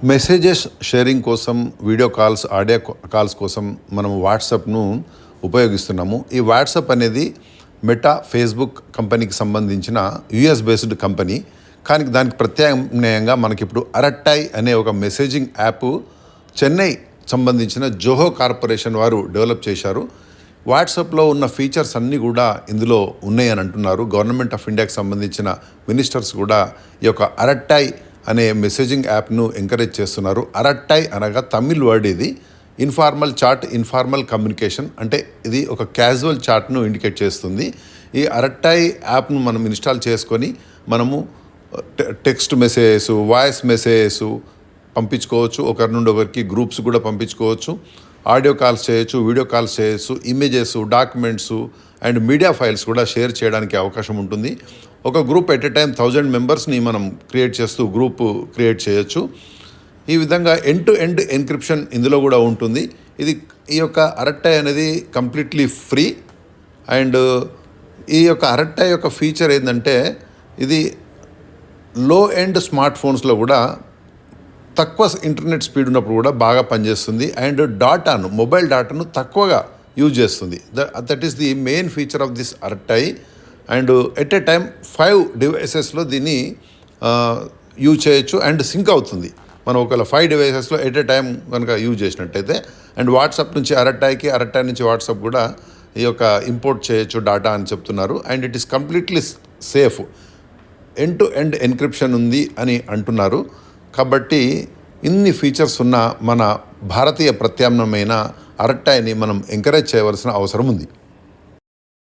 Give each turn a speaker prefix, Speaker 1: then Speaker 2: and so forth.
Speaker 1: Messages sharing కోసం, video calls, audio calls కోసం మనం వాట్సాప్ను ఉపయోగిస్తున్నాము. ఈ వాట్సాప్ అనేది మెటా, ఫేస్బుక్ కంపెనీకి సంబంధించిన యుఎస్ బేస్డ్ కంపెనీ. కానీ దానికి ప్రత్యామ్నాయంగా మనకిప్పుడు అరట్టాయ్ అనే ఒక మెసేజింగ్ యాప్ చెన్నై సంబంధించిన జోహో కార్పొరేషన్ వారు డెవలప్ చేశారు. వాట్సాప్లో ఉన్న ఫీచర్స్ అన్నీ కూడా ఇందులో ఉన్నాయని అంటున్నారు. గవర్నమెంట్ ఆఫ్ ఇండియాకి సంబంధించిన మినిస్టర్స్ కూడా ఈ యొక్క అరట్టాయ్ అనే మెసేజింగ్ యాప్ను ఎంకరేజ్ చేస్తున్నారు. అరట్టాయ్ అనగా తమిళ్ వర్డ్ ఇది. ఇన్ఫార్మల్ చాట్, ఇన్ఫార్మల్ కమ్యూనికేషన్, అంటే ఇది ఒక క్యాజువల్ చాట్ను ఇండికేట్ చేస్తుంది. ఈ అరట్టాయ్ యాప్ను మనం ఇన్స్టాల్ చేసుకొని మనము టెక్స్ట్ మెసేజెస్, వాయిస్ మెసేజెస్ పంపించుకోవచ్చు. ఒకరి నుండి ఒకరికి గ్రూప్స్ కూడా పంపించుకోవచ్చు. ఆడియో కాల్స్ చేయొచ్చు, వీడియో కాల్స్ చేయొచ్చు, images, documents and media files కూడా షేర్ చేయడానికి అవకాశం ఉంటుంది. ఒక గ్రూప్ ఎట్ ఎ టైం 1000 మెంబర్స్ని మనం క్రియేట్ చేస్తూ గ్రూప్ క్రియేట్ చేయొచ్చు. ఈ విధంగా ఎండ్ టు ఎండ్ ఎన్క్రిప్షన్ ఇందులో కూడా ఉంటుంది. ఈ యొక్క అరట్టాయ్ అనేది కంప్లీట్లీ ఫ్రీ. అండ్ ఈ యొక్క అరట్టాయ్ యొక్క ఫీచర్ ఏంటంటే ఇది లో ఎండ్ స్మార్ట్ ఫోన్స్లో కూడా తక్కువ ఇంటర్నెట్ స్పీడ్ ఉన్నప్పుడు కూడా బాగా పనిచేస్తుంది. అండ్ మొబైల్ డాటాను తక్కువగా యూజ్ చేస్తుంది. That is the main feature of this Arattai. And at a time 5 డివైసెస్లో దీన్ని యూజ్ చేయొచ్చు అండ్ సింక్ అవుతుంది. మనం ఒకవేళ 5 డివైసెస్లో ఎట్ ఎ టైం కనుక యూజ్ చేసినట్టయితే. అండ్ వాట్సాప్ నుంచి అరట్టాయ్కి, అరట్టాయ్ నుంచి వాట్సాప్ కూడా ఈ యొక్క ఇంపోర్ట్ చేయొచ్చు డాటా అని చెప్తున్నారు. And it is completely safe. End to end encryption ఉంది అని అంటున్నారు. కాబట్టి ఇన్ని ఫీచర్స్ ఉన్న మన భారతీయ ప్రత్యామ్నాయమైన అరట్టాయ్ని మనం ఎంకరేజ్ చేయవలసిన అవసరం ఉంది.